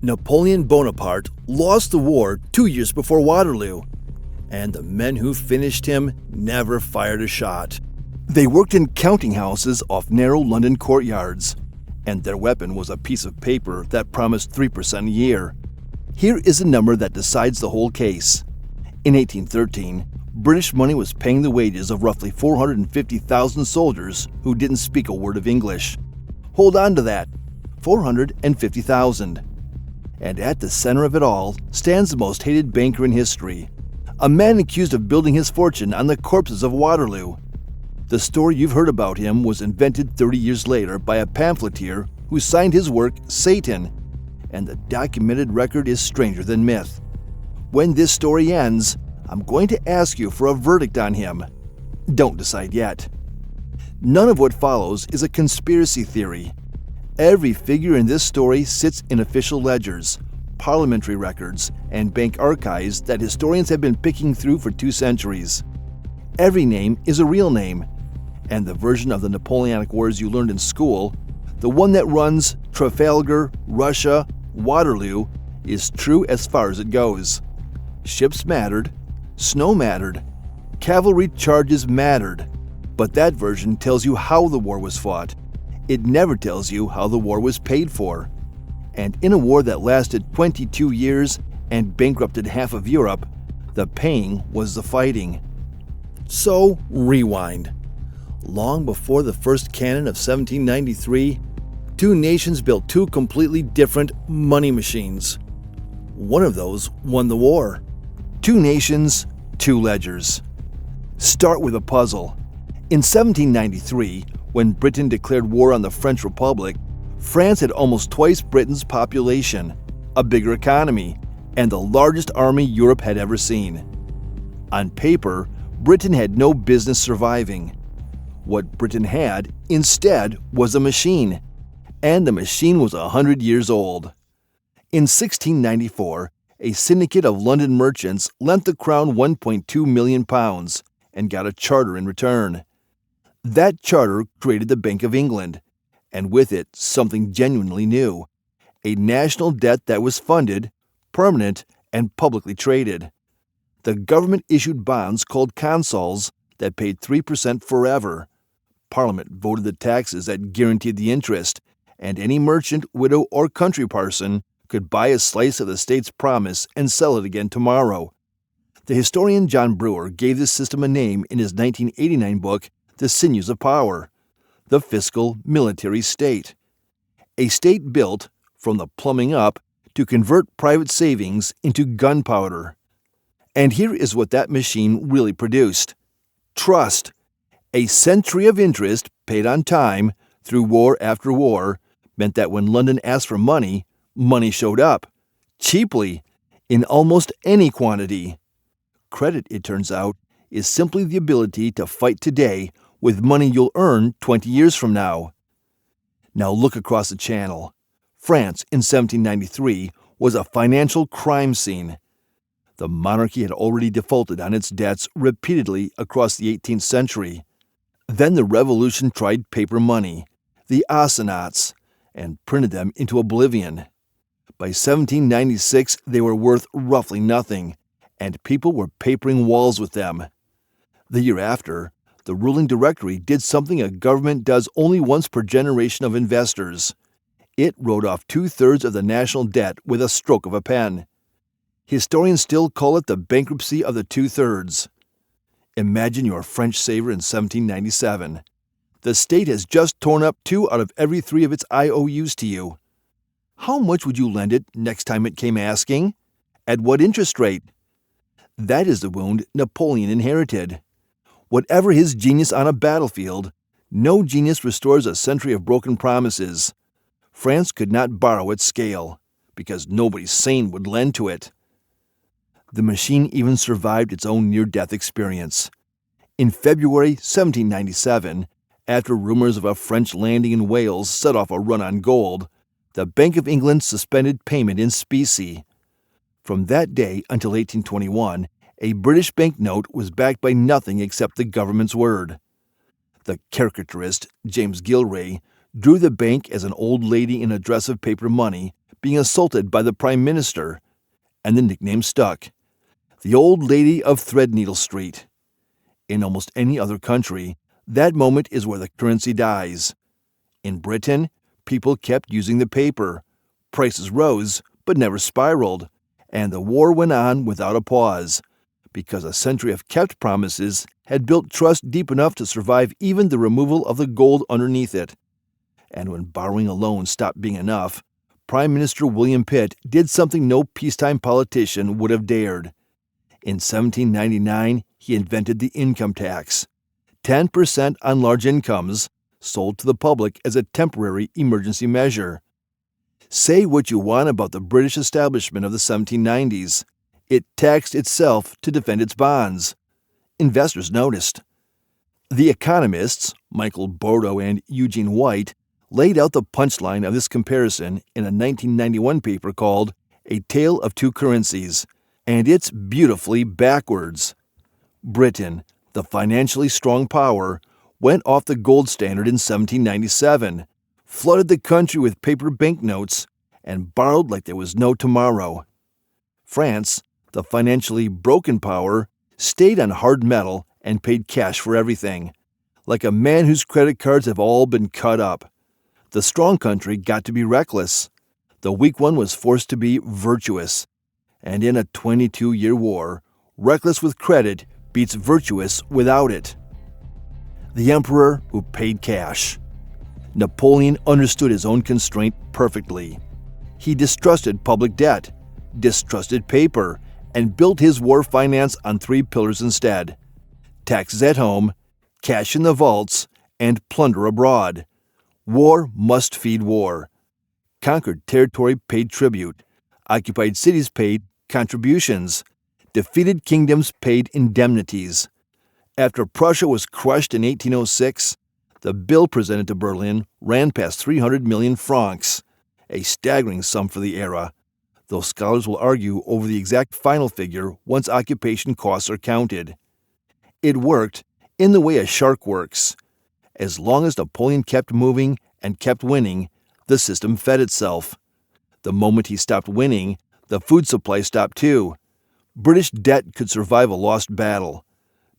Napoleon Bonaparte lost the war 2 years before Waterloo, and the men who finished him never fired a shot. They worked in counting houses off narrow London courtyards, and their weapon was a piece of paper that promised 3% a year. Here is a number that decides the whole case. In 1813, British money was paying the wages of roughly 450,000 soldiers who didn't speak a word of English. Hold on to that, 450,000. And at the center of it all stands the most hated banker in history, a man accused of building his fortune on the corpses of Waterloo. The story you've heard about him was invented 30 years later by a pamphleteer who signed his work Satan, and the documented record is stranger than myth. When this story ends, I'm going to ask you for a verdict on him. Don't decide yet. None of what follows is a conspiracy theory. Every figure in this story sits in official ledgers, parliamentary records, and bank archives that historians have been picking through for 2 centuries. Every name is a real name, and the version of the Napoleonic Wars you learned in school, the one that runs Trafalgar, Russia, Waterloo, is true as far as it goes. Ships mattered, snow mattered, cavalry charges mattered, but that version tells you how the war was fought. It never tells you how the war was paid for. And in a war that lasted 22 years and bankrupted half of Europe, the paying was the fighting. So, rewind. Long before the first cannon of 1793, 2 nations built 2 completely different money machines. One of those won the war. 2 nations, 2 ledgers. Start with a puzzle. In 1793, when Britain declared war on the French Republic, France had almost twice Britain's population, a bigger economy, and the largest army Europe had ever seen. On paper, Britain had no business surviving. What Britain had, instead, was a machine, and the machine was 100 years old. In 1694, a syndicate of London merchants lent the Crown £1.2 million and got a charter in return. That charter created the Bank of England, and with it something genuinely new, a national debt that was funded, permanent, and publicly traded. The government issued bonds called consols that paid 3% forever. Parliament voted the taxes that guaranteed the interest, and any merchant, widow, or country parson could buy a slice of the state's promise and sell it again tomorrow. The historian John Brewer gave this system a name in his 1989 book, The Sinews of Power, the fiscal military state. A state built, from the plumbing up, to convert private savings into gunpowder. And here is what that machine really produced. Trust. A century of interest paid on time through war after war meant that when London asked for money, money showed up. Cheaply, in almost any quantity. Credit, it turns out, is simply the ability to fight today with money you'll earn 20 years from now. Now look across the channel. France in 1793 was a financial crime scene. The monarchy had already defaulted on its debts repeatedly across the 18th century. Then the revolution tried paper money, the assignats, and printed them into oblivion. By 1796, they were worth roughly nothing, and people were papering walls with them. The year after, the ruling directory did something a government does only once per generation of investors. It wrote off 2/3 of the national debt with a stroke of a pen. Historians still call it the bankruptcy of the 2/3. Imagine you're a French saver in 1797. The state has just torn up 2 out of every 3 of its IOUs to you. How much would you lend it next time it came asking? At what interest rate? That is the wound Napoleon inherited. Whatever his genius on a battlefield, no genius restores a century of broken promises. France could not borrow at scale, because nobody sane would lend to it. The machine even survived its own near-death experience. In February 1797, after rumors of a French landing in Wales set off a run on gold, the Bank of England suspended payment in specie. From that day until 1821, a British banknote was backed by nothing except the government's word. The caricaturist, James Gilray, drew the bank as an old lady in a dress of paper money, being assaulted by the Prime Minister, and the nickname stuck. The Old Lady of Threadneedle Street. In almost any other country, that moment is where the currency dies. In Britain, people kept using the paper. Prices rose, but never spiraled, and the war went on without a pause, because a century of kept promises had built trust deep enough to survive even the removal of the gold underneath it. And when borrowing alone stopped being enough, Prime Minister William Pitt did something no peacetime politician would have dared. In 1799, he invented the income tax, 10% on large incomes, sold to the public as a temporary emergency measure. Say what you want about the British establishment of the 1790s. It taxed itself to defend its bonds. Investors noticed. The economists, Michael Bordeaux and Eugene White, laid out the punchline of this comparison in a 1991 paper called A Tale of Two Currencies, and it's beautifully backwards. Britain, the financially strong power, went off the gold standard in 1797, flooded the country with paper banknotes, and borrowed like there was no tomorrow. France, the financially broken power, stayed on hard metal and paid cash for everything, like a man whose credit cards have all been cut up. The strong country got to be reckless. The weak one was forced to be virtuous. And in a 22-year war, reckless with credit beats virtuous without it. The emperor who paid cash. Napoleon understood his own constraint perfectly. He distrusted public debt, distrusted paper, and built his war finance on three pillars instead: taxes at home, cash in the vaults, and plunder abroad. War must feed war. Conquered territory paid tribute. Occupied cities paid contributions. Defeated kingdoms paid indemnities. After Prussia was crushed in 1806, the bill presented to Berlin ran past 300 million francs, a staggering sum for the era, though scholars will argue over the exact final figure once occupation costs are counted. It worked in the way a shark works. As long as Napoleon kept moving and kept winning, the system fed itself. The moment he stopped winning, the food supply stopped too. British debt could survive a lost battle.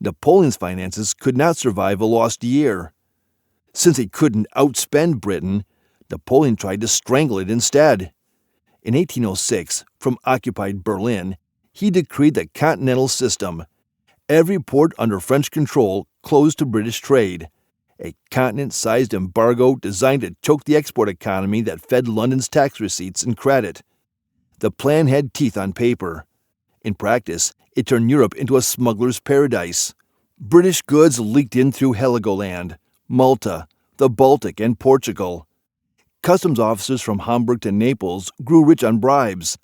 Napoleon's finances could not survive a lost year. Since he couldn't outspend Britain, Napoleon tried to strangle it instead. In 1806, from occupied Berlin, he decreed the Continental system. Every port under French control closed to British trade. A continent-sized embargo designed to choke the export economy that fed London's tax receipts and credit. The plan had teeth on paper. In practice, it turned Europe into a smuggler's paradise. British goods leaked in through Heligoland, Malta, the Baltic, and Portugal. Customs officers from Hamburg to Naples grew rich on bribes,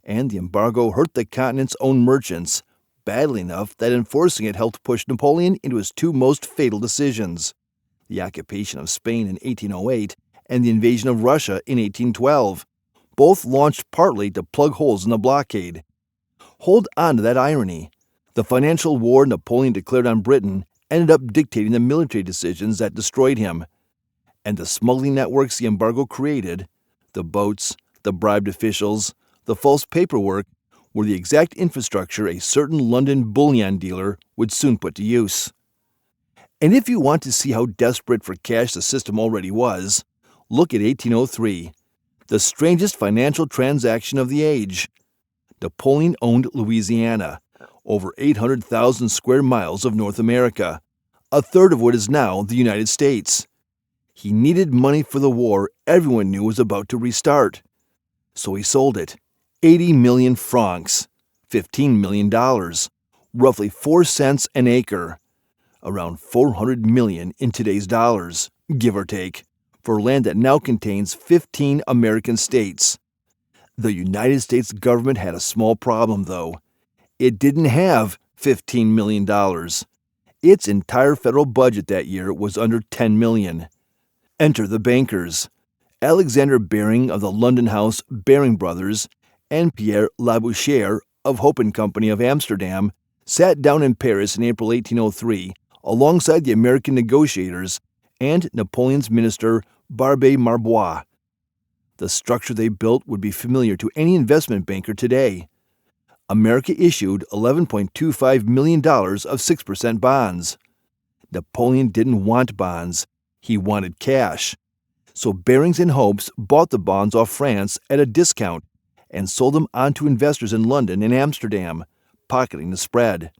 and the embargo hurt the continent's own merchants, badly enough that enforcing it helped push Napoleon into his two most fatal decisions: the occupation of Spain in 1808 and the invasion of Russia in 1812, both launched partly to plug holes in the blockade. Hold on to that irony. The financial war Napoleon declared on Britain ended up dictating the military decisions that destroyed him. And the smuggling networks the embargo created, the boats, the bribed officials, the false paperwork, were the exact infrastructure a certain London bullion dealer would soon put to use. And if you want to see how desperate for cash the system already was, look at 1803, the strangest financial transaction of the age. Napoleon owned Louisiana, over 800,000 square miles of North America, a third of what is now the United States. He needed money for the war everyone knew was about to restart. So he sold it. 80 million francs, $15 million, roughly 4 cents an acre, around 400 million in today's dollars, give or take, for land that now contains 15 American states. The United States government had a small problem, though. It didn't have $15 million. Its entire federal budget that year was under $10 million. Enter the bankers. Alexander Baring of the London house Baring Brothers and Pierre Labouchere of Hope & Company of Amsterdam sat down in Paris in April 1803 alongside the American negotiators and Napoleon's minister Barbé Marbois. The structure they built would be familiar to any investment banker today. America issued $11.25 million of 6% bonds. Napoleon didn't want bonds. He wanted cash. So Barings and Hopes bought the bonds off France at a discount and sold them on to investors in London and Amsterdam, pocketing the spread.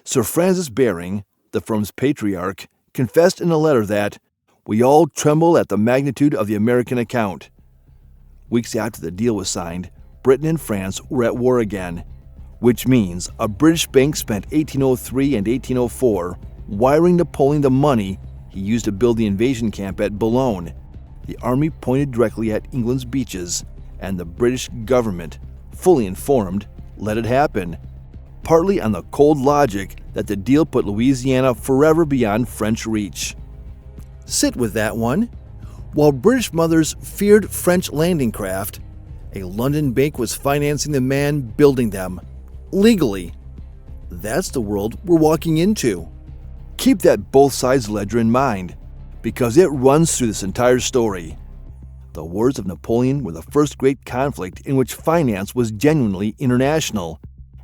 Sir Francis Baring, the firm's patriarch, confessed in a letter that, "We all tremble at the magnitude of the American account." Weeks after the deal was signed, Britain and France were at war again, which means a British bank spent 1803 and 1804 wiring Napoleon the money he used to build the invasion camp at Boulogne. The army pointed directly at England's beaches, and the British government, fully informed, let it happen, partly on the cold logic that the deal put Louisiana forever beyond French reach. Sit with that one. While British mothers feared French landing craft, a London bank was financing the man building them, legally. That's the world we're walking into. Keep that both sides ledger in mind, because it runs through this entire story. The wars of Napoleon were the first great conflict in which finance was genuinely international,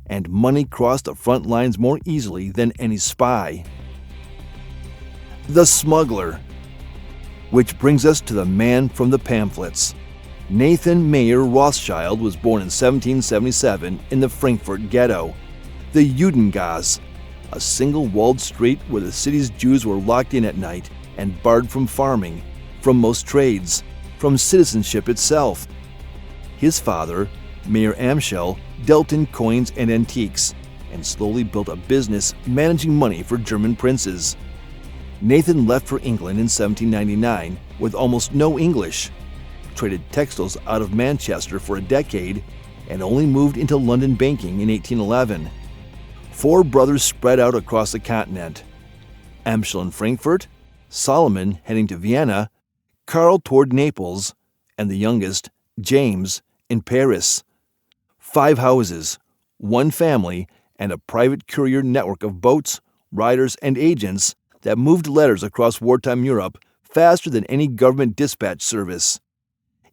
and money crossed the front lines more easily than any spy. The smuggler. Which brings us to the man from the pamphlets. Nathan Mayer Rothschild was born in 1777 in the Frankfurt ghetto, the Judengasse, a single-walled street where the city's Jews were locked in at night and barred from farming, from most trades, from citizenship itself. His father, Mayer Amschel, dealt in coins and antiques, and slowly built a business managing money for German princes. Nathan left for England in 1799 with almost no English, traded textiles out of Manchester for a decade, and only moved into London banking in 1811. 4 brothers spread out across the continent. Amschel in Frankfurt, Solomon heading to Vienna, Karl toward Naples, and the youngest, James, in Paris. 5 houses, 1 family, and a private courier network of boats, riders, and agents that moved letters across wartime Europe faster than any government dispatch service.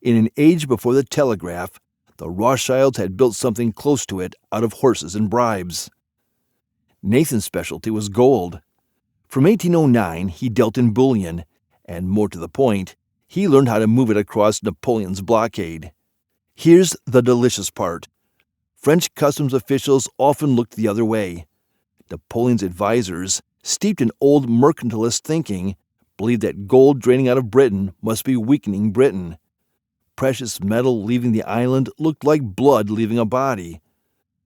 In an age before the telegraph, the Rothschilds had built something close to it out of horses and bribes. Nathan's specialty was gold. From 1809, he dealt in bullion, and more to the point, he learned how to move it across Napoleon's blockade. Here's the delicious part. French customs officials often looked the other way. Napoleon's advisors, steeped in old mercantilist thinking, believed that gold draining out of Britain must be weakening Britain. Precious metal leaving the island looked like blood leaving a body.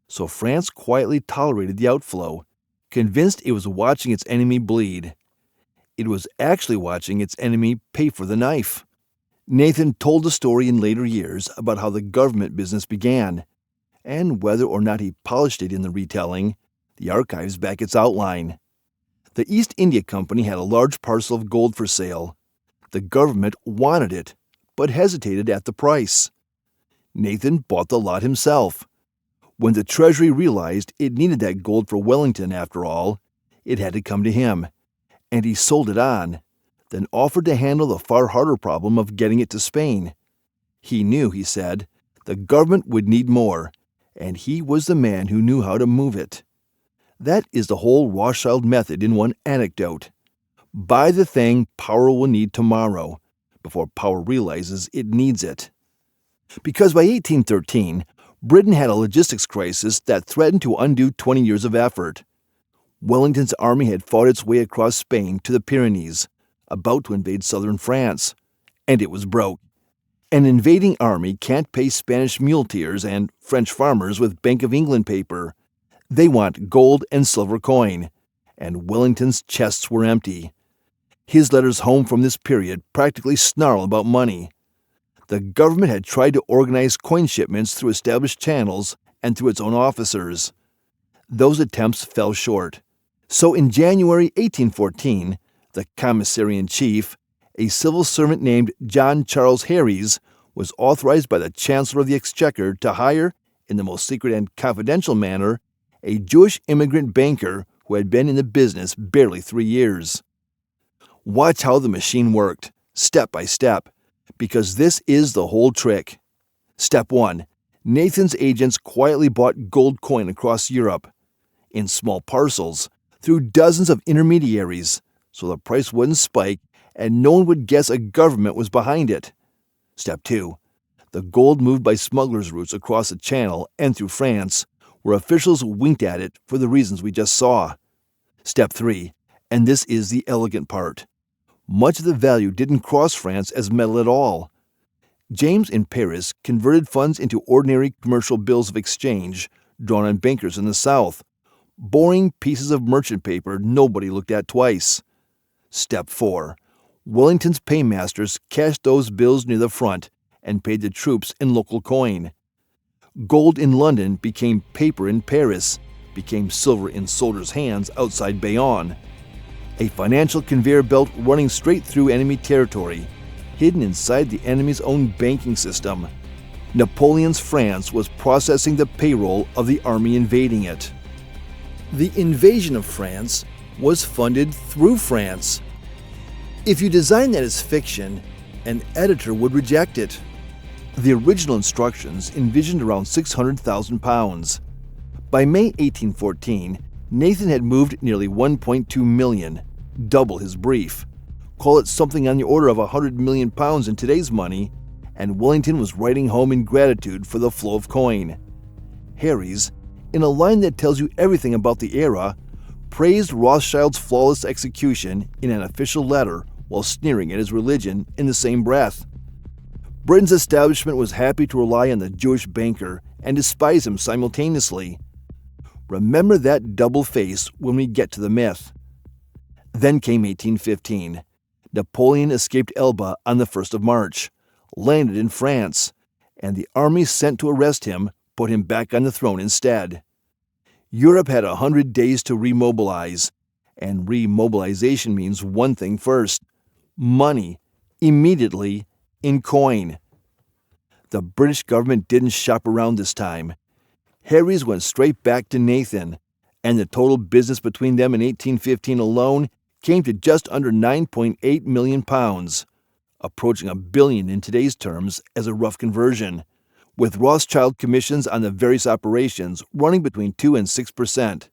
So France quietly tolerated the outflow, convinced it was watching its enemy bleed. It was actually watching its enemy pay for the knife. Nathan told the story in later years about how the government business began, and whether or not he polished it in the retelling, the archives back its outline. The East India Company had a large parcel of gold for sale. The government wanted it, but hesitated at the price. Nathan bought the lot himself. When the Treasury realized it needed that gold for Wellington after all, it had to come to him, and he sold it on, then offered to handle the far harder problem of getting it to Spain. He knew, he said, the government would need more, and he was the man who knew how to move it. That is the whole Rothschild method in one anecdote. Buy the thing power will need tomorrow, before power realizes it needs it. Because by 1813, Britain had a logistics crisis that threatened to undo 20 years of effort. Wellington's army had fought its way across Spain to the Pyrenees, about to invade southern France, and it was broke. An invading army can't pay Spanish muleteers and French farmers with Bank of England paper. They want gold and silver coin, and Wellington's chests were empty. His letters home from this period practically snarl about money. The government had tried to organize coin shipments through established channels and through its own officers. Those attempts fell short. So in January 1814, the commissary-in-chief, a civil servant named John Charles Harries, was authorized by the Chancellor of the Exchequer to hire, in the most secret and confidential manner, a Jewish immigrant banker who had been in the business barely 3 years. Watch how the machine worked, step by step, Because this is the whole trick. Step 1. Nathan's agents quietly bought gold coin across Europe, in small parcels, through dozens of intermediaries, so the price wouldn't spike and no one would guess a government was behind it. Step 2. The gold moved by smugglers' routes across the Channel and through France, where officials winked at it for the reasons we just saw. Step 3. And this is the elegant part. Much of the value didn't cross France as metal at all. James in Paris converted funds into ordinary commercial bills of exchange drawn on bankers in the South, boring pieces of merchant paper nobody looked at twice. Step 4. Wellington's paymasters cashed those bills near the front and paid the troops in local coin. Gold in London became paper in Paris, became silver in soldiers' hands outside Bayonne. A financial conveyor belt running straight through enemy territory, hidden inside the enemy's own banking system. Napoleon's France was processing the payroll of the army invading it. The invasion of France was funded through France. If you design that as fiction, an editor would reject it. The original instructions envisioned around £600,000. By May 1814, Nathan had moved nearly 1.2 million, double his brief. Call it something on the order of £100 million in today's money, and Wellington was writing home in gratitude for the flow of coin. Harry's, in a line that tells you everything about the era, praised Rothschild's flawless execution in an official letter while sneering at his religion in the same breath. Britain's establishment was happy to rely on the Jewish banker and despise him simultaneously. Remember that double face when we get to the myth. Then came 1815. Napoleon escaped Elba on the 1st of March, landed in France, and the army sent to arrest him put him back on the throne instead. Europe had 100 days to remobilize, and remobilization means one thing first: money, immediately, in coin. The British government didn't shop around this time. Harry's went straight back to Nathan, and the total business between them in 1815 alone came to just under £9.8 million, approaching $1 billion in today's terms as a rough conversion, with Rothschild commissions on the various operations running between 2 and 6%.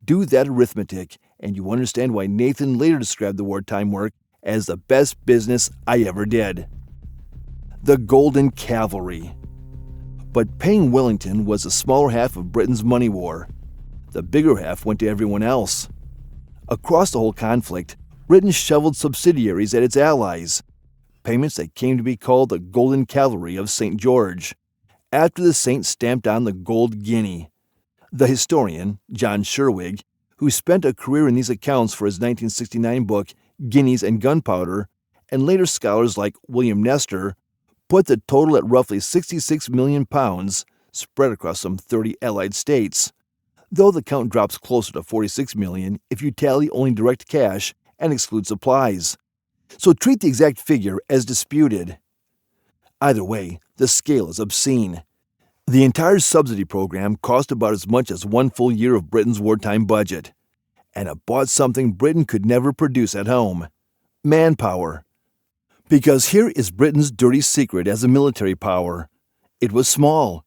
Do that arithmetic, and you understand why Nathan later described the wartime work as the best business I ever did. The Golden Cavalry. But paying Wellington was the smaller half of Britain's money war. The bigger half went to everyone else. Across the whole conflict, Britain shoveled subsidiaries at its allies, payments that came to be called the Golden Cavalry of St. George, after the saint stamped on the gold guinea. The historian, John Sherwig, who spent a career in these accounts for his 1969 book, Guineas and Gunpowder, and later scholars like William Nestor, put the total at roughly £66 million, spread across some 30 allied states, though the count drops closer to 46 million if you tally only direct cash and exclude supplies. So treat the exact figure as disputed. Either way, the scale is obscene. The entire subsidy program cost about as much as one full year of Britain's wartime budget, and it bought something Britain could never produce at home: manpower. Because here is Britain's dirty secret as a military power. It was small,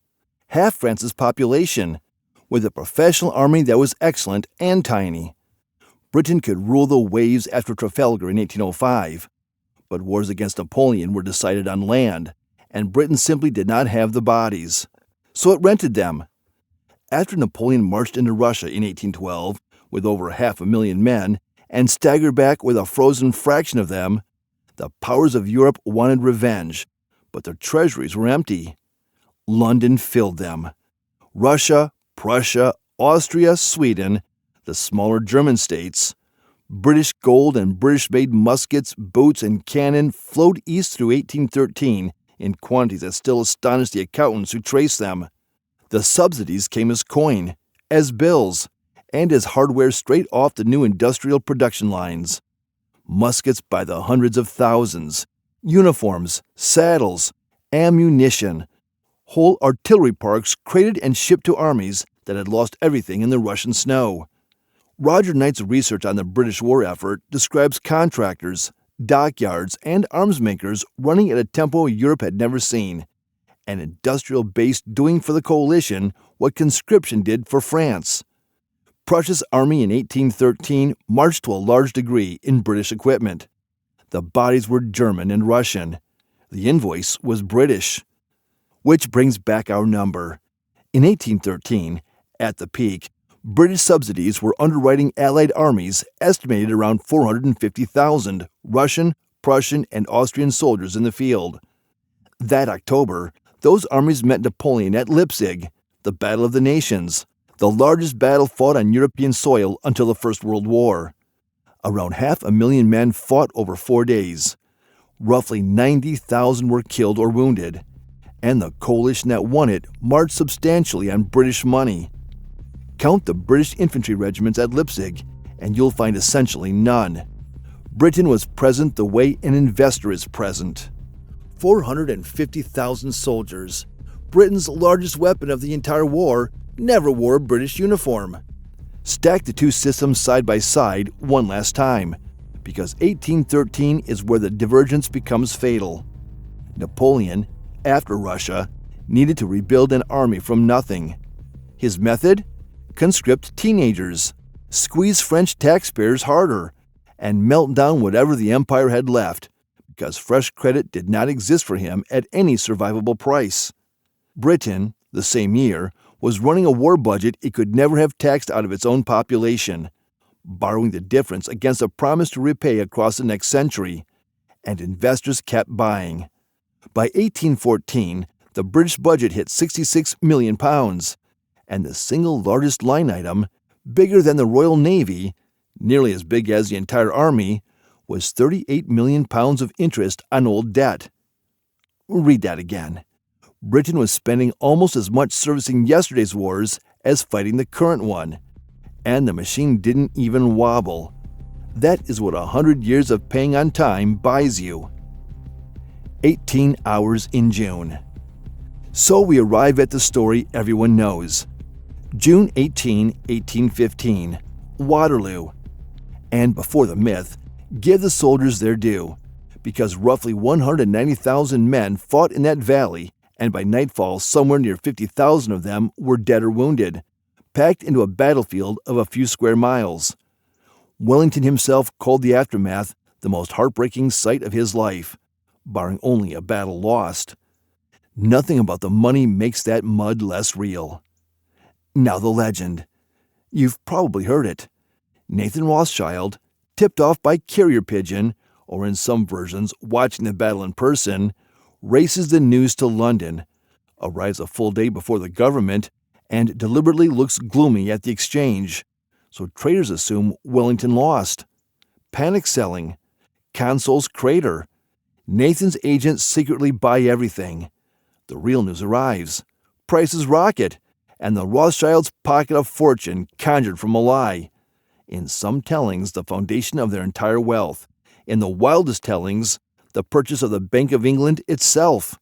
half France's population, with a professional army that was excellent and tiny. Britain could rule the waves after Trafalgar in 1805, but wars against Napoleon were decided on land, and Britain simply did not have the bodies. So it rented them. After Napoleon marched into Russia in 1812 with over 500,000 men and staggered back with a frozen fraction of them, the powers of Europe wanted revenge, but their treasuries were empty. London filled them. Russia, Prussia, Austria, Sweden, the smaller German states, British gold and British-made muskets, boots, and cannon flowed east through 1813 in quantities that still astonish the accountants who trace them. The subsidies came as coin, as bills, and as hardware straight off the new industrial production lines. Muskets by the hundreds of thousands, uniforms, saddles, ammunition, whole artillery parks crated and shipped to armies that had lost everything in the Russian snow. Roger Knight's research on the British war effort describes contractors, dockyards, and arms makers running at a tempo Europe had never seen. An industrial base doing for the coalition what conscription did for France. Prussia's army in 1813 marched to a large degree in British equipment. The bodies were German and Russian. The invoice was British. Which brings back our number. In 1813, at the peak, British subsidies were underwriting Allied armies estimated around 450,000 Russian, Prussian, and Austrian soldiers in the field. That October, those armies met Napoleon at Leipzig, the Battle of the Nations, the largest battle fought on European soil until the First World War. Around 500,000 men fought over 4 days. Roughly 90,000 were killed or wounded, and the coalition that won it marched substantially on British money. Count the British infantry regiments at Leipzig, and you'll find essentially none. Britain was present the way an investor is present. 450,000 soldiers, Britain's largest weapon of the entire war, never wore a British uniform. Stack the two systems side by side one last time, because 1813 is where the divergence becomes fatal. Napoleon, after Russia, needed to rebuild an army from nothing. His method? Conscript teenagers, squeeze French taxpayers harder, and melt down whatever the empire had left, because fresh credit did not exist for him at any survivable price. Britain, the same year, was running a war budget it could never have taxed out of its own population, borrowing the difference against a promise to repay across the next century, and investors kept buying. By 1814, the British budget hit £66 million, and the single largest line item, bigger than the Royal Navy, nearly as big as the entire army, was £38 million of interest on old debt. Read that again. Britain was spending almost as much servicing yesterday's wars as fighting the current one, and the machine didn't even wobble. That is what 100 years of paying on time buys you. 18 hours in June. So we arrive at the story everyone knows. June 18, 1815, Waterloo. And before the myth, give the soldiers their due, because roughly 190,000 men fought in that valley, and by nightfall somewhere near 50,000 of them were dead or wounded, packed into a battlefield of a few square miles. Wellington himself called the aftermath the most heartbreaking sight of his life, barring only a battle lost. Nothing about the money makes that mud less real. Now the legend. You've probably heard it. Nathan Rothschild, tipped off by carrier pigeon, or in some versions watching the battle in person, races the news to London, arrives a full day before the government, and deliberately looks gloomy at the exchange, so traders assume Wellington lost. Panic selling. Consoles crater. Nathan's agents secretly buy everything. The real news arrives. Prices rocket, and the Rothschilds pocket a fortune conjured from a lie. In some tellings, the foundation of their entire wealth. In the wildest tellings, the purchase of the Bank of England itself.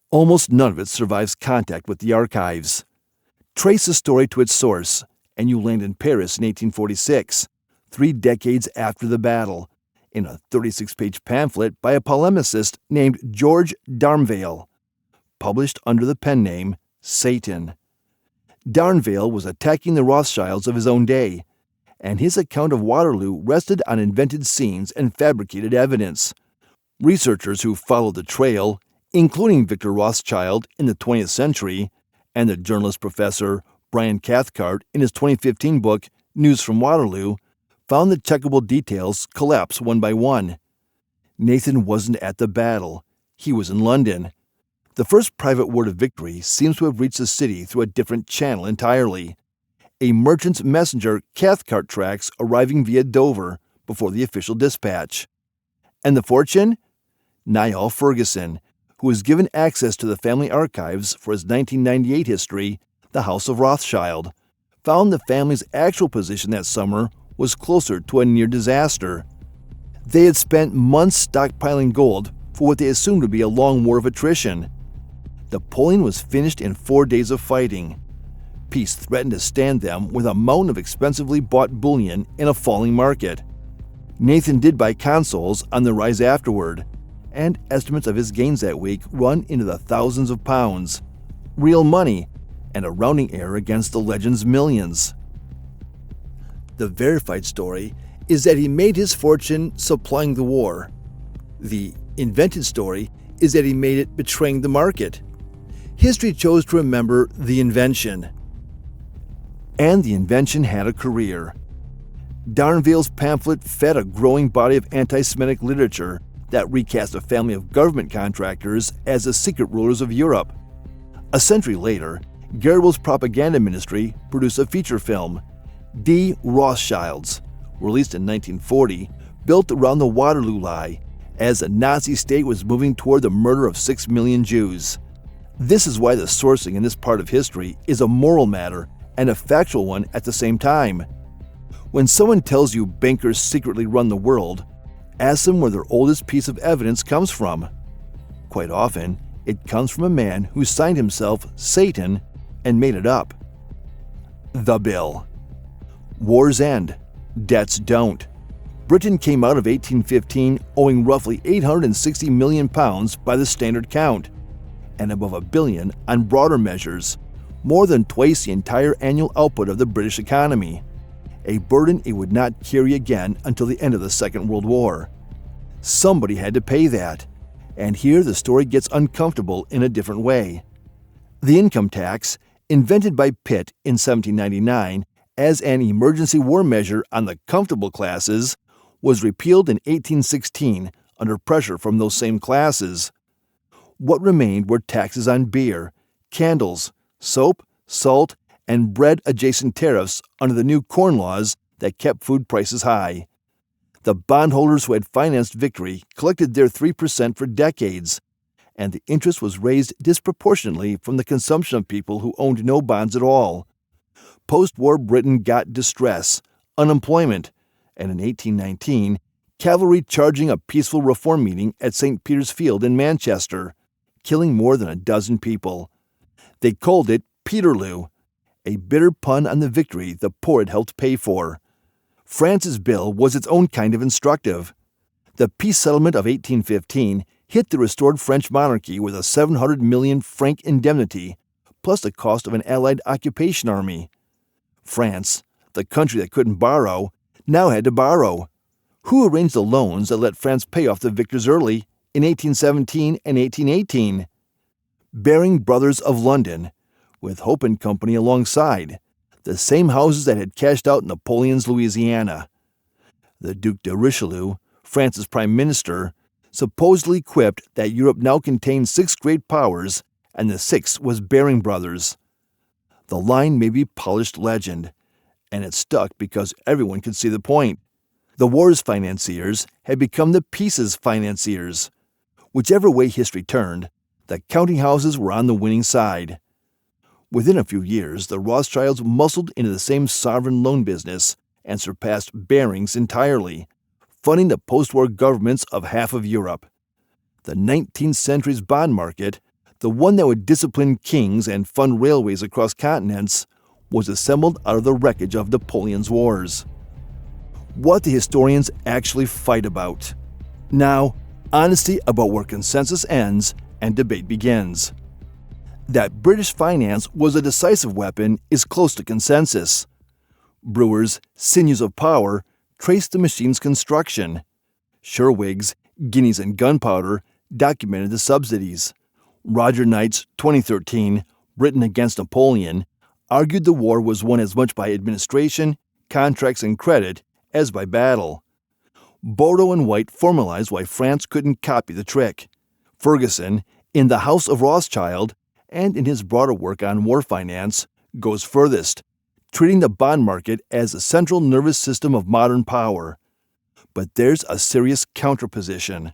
Almost none of it survives contact with the archives. Trace the story to its source, and you land in Paris in 1846, 3 decades after the battle, in a 36-page pamphlet by a polemicist named George Darnvale, published under the pen name Satan. Darnvale was attacking the Rothschilds of his own day, and his account of Waterloo rested on invented scenes and fabricated evidence. Researchers who followed the trail, including Victor Rothschild in the 20th century, and the journalist professor Brian Cathcart in his 2015 book News from Waterloo, found the checkable details collapse one by one. Nathan wasn't at the battle. He was in London. The first private word of victory seems to have reached the city through a different channel entirely. A merchant's messenger Cathcart tracks arriving via Dover before the official dispatch. And the fortune? Niall Ferguson, who was given access to the family archives for his 1998 history, The House of Rothschild, found the family's actual position that summer was closer to a near disaster. They had spent months stockpiling gold for what they assumed to be a long war of attrition. Napoleon was finished in 4 days of fighting. Peace threatened to stand them with a mountain of expensively bought bullion in a falling market. Nathan did buy consoles on the rise afterward, and estimates of his gains that week run into the thousands of pounds. Real money, and a rounding error against the legend's millions. The verified story is that he made his fortune supplying the war. The invented story is that he made it betraying the market. History chose to remember the invention. And the invention had a career. Darnvale's pamphlet fed a growing body of anti-Semitic literature that recast a family of government contractors as the secret rulers of Europe. A century later, Garibald's propaganda ministry produced a feature film, Die Rothschilds, released in 1940, built around the Waterloo lie, as the Nazi state was moving toward the murder of 6 million Jews. This is why the sourcing in this part of history is a moral matter and a factual one at the same time. When someone tells you bankers secretly run the world, ask them where their oldest piece of evidence comes from. Quite often, it comes from a man who signed himself Satan and made it up. The bill. Wars end. Debts don't. Britain came out of 1815 owing roughly £860 million by the standard count, and above £1 billion on broader measures, more than twice the entire annual output of the British economy, a burden it would not carry again until the end of the Second World War. Somebody had to pay that, and here the story gets uncomfortable in a different way. The income tax, invented by Pitt in 1799 as an emergency war measure on the comfortable classes, was repealed in 1816 under pressure from those same classes. What remained were taxes on beer, candles, soap, salt, and bread-adjacent tariffs under the new corn laws that kept food prices high. The bondholders who had financed victory collected their 3% for decades, and the interest was raised disproportionately from the consumption of people who owned no bonds at all. Post-war Britain got distress, unemployment, and in 1819, cavalry charging a peaceful reform meeting at St. Peter's Field in Manchester, killing more than a dozen people. They called it Peterloo, a bitter pun on the victory the poor had helped pay for. France's bill was its own kind of instructive. The peace settlement of 1815 hit the restored French monarchy with a 700 million franc indemnity, plus the cost of an Allied occupation army. France, the country that couldn't borrow, now had to borrow. Who arranged the loans that let France pay off the victors early in 1817 and 1818? Baring Brothers of London, with Hope and Company alongside, the same houses that had cashed out Napoleon's Louisiana. The Duc de Richelieu, France's prime minister, supposedly quipped that Europe now contained 6 great powers, and the 6th was Baring Brothers. The line may be polished legend, and it stuck because everyone could see the point. The war's financiers had become the peace's financiers. Whichever way history turned, the counting houses were on the winning side. Within a few years, the Rothschilds muscled into the same sovereign loan business and surpassed Barings entirely, funding the post-war governments of half of Europe. The 19th century's bond market, the one that would discipline kings and fund railways across continents, was assembled out of the wreckage of Napoleon's wars. What the historians actually fight about. Now, honesty about where consensus ends and debate begins. That British finance was a decisive weapon is close to consensus. Brewer's Sinews of Power traced the machine's construction. Sherwig's Guineas and Gunpowder documented the subsidies. Roger Knight's 2013 Britain Against Napoleon argued the war was won as much by administration, contracts, and credit as by battle. Bordeaux and White formalized why France couldn't copy the trick. Ferguson, in The House of Rothschild, and in his broader work on war finance, goes furthest, treating the bond market as the central nervous system of modern power. But there's a serious counterposition.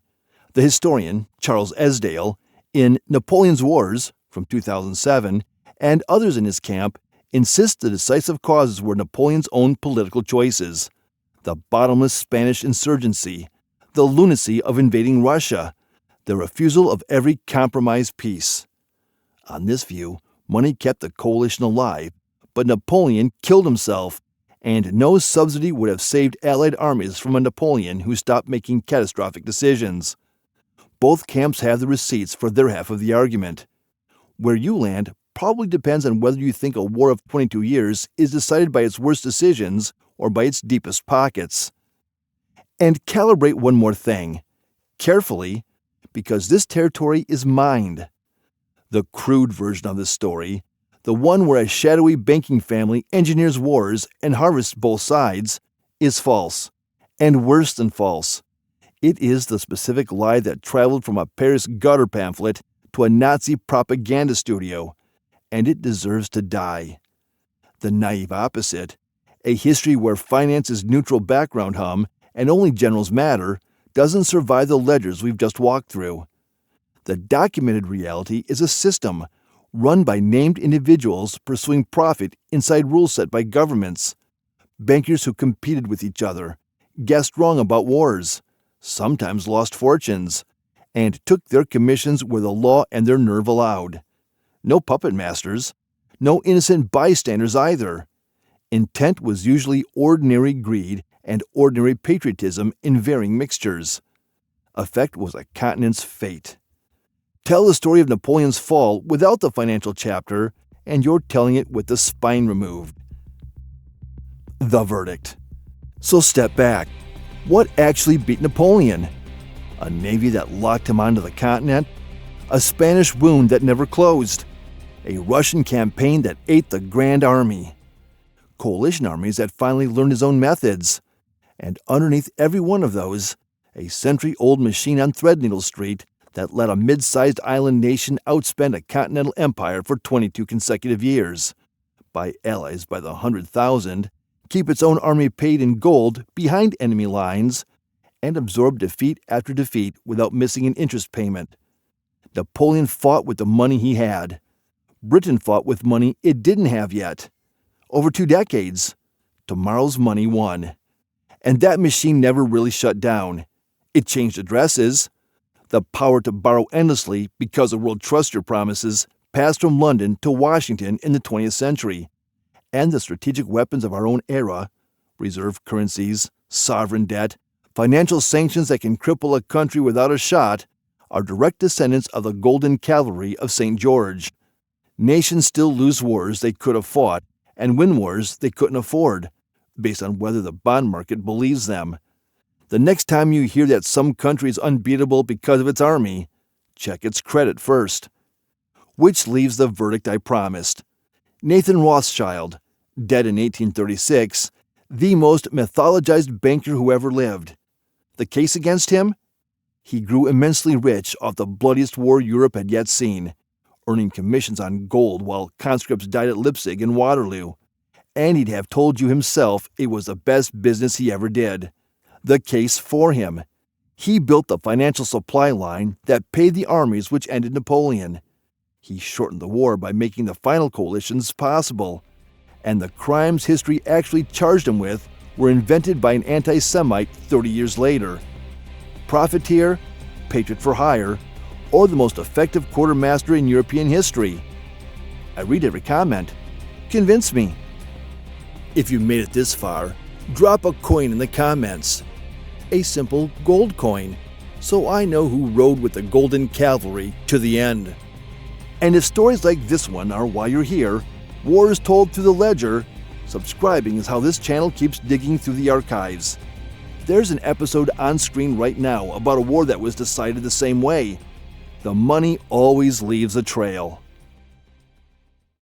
The historian, Charles Esdale, in Napoleon's Wars, from 2007, and others in his camp, insist the decisive causes were Napoleon's own political choices. The bottomless Spanish insurgency, the lunacy of invading Russia, the refusal of every compromise peace. On this view, money kept the coalition alive, but Napoleon killed himself, and no subsidy would have saved Allied armies from a Napoleon who stopped making catastrophic decisions. Both camps have the receipts for their half of the argument. Where you land probably depends on whether you think a war of 22 years is decided by its worst decisions or by its deepest pockets. And calibrate one more thing, carefully, because this territory is mined. The crude version of this story, the one where a shadowy banking family engineers wars and harvests both sides, is false, and worse than false. It is the specific lie that traveled from a Paris gutter pamphlet to a Nazi propaganda studio, and it deserves to die. The naive opposite, a history where finance is neutral background hum and only generals matter, doesn't survive the ledgers we've just walked through. The documented reality is a system run by named individuals pursuing profit inside rules set by governments. Bankers who competed with each other, guessed wrong about wars, sometimes lost fortunes, and took their commissions where the law and their nerve allowed. No puppet masters, no innocent bystanders either. Intent was usually ordinary greed and ordinary patriotism in varying mixtures. Effect was a continent's fate. Tell the story of Napoleon's fall without the financial chapter, and you're telling it with the spine removed. The verdict. So step back. What actually beat Napoleon? A navy that locked him onto the continent? A Spanish wound that never closed? A Russian campaign that ate the Grand Army? Coalition armies that finally learned his own methods? And underneath every one of those, a century-old machine on Threadneedle Street that let a mid-sized island nation outspend a continental empire for 22 consecutive years, buy allies by the 100,000, keep its own army paid in gold behind enemy lines, and absorb defeat after defeat without missing an interest payment. Napoleon fought with the money he had. Britain fought with money it didn't have yet. Over 2 decades, tomorrow's money won. And that machine never really shut down. It changed addresses. The power to borrow endlessly because the world trusts your promises passed from London to Washington in the 20th century. And the strategic weapons of our own era, reserve currencies, sovereign debt, financial sanctions that can cripple a country without a shot, are direct descendants of the golden cavalry of St. George. Nations still lose wars they could have fought and win wars they couldn't afford, based on whether the bond market believes them. The next time you hear that some country is unbeatable because of its army, check its credit first. Which leaves the verdict I promised. Nathan Rothschild, dead in 1836, the most mythologized banker who ever lived. The case against him? He grew immensely rich off the bloodiest war Europe had yet seen, earning commissions on gold while conscripts died at Leipzig and Waterloo. And he'd have told you himself it was the best business he ever did. The case for him. He built the financial supply line that paid the armies which ended Napoleon. He shortened the war by making the final coalitions possible. And the crimes history actually charged him with were invented by an anti-Semite 30 years later. Profiteer, patriot for hire, or the most effective quartermaster in European history? I read every comment. Convince me. If you made it this far, drop a coin in the comments. A simple gold coin, so I know who rode with the golden cavalry to the end. And if stories like this one are why you're here, wars told through the ledger, subscribing is how this channel keeps digging through the archives. There's an episode on screen right now about a war that was decided the same way. The money always leaves a trail.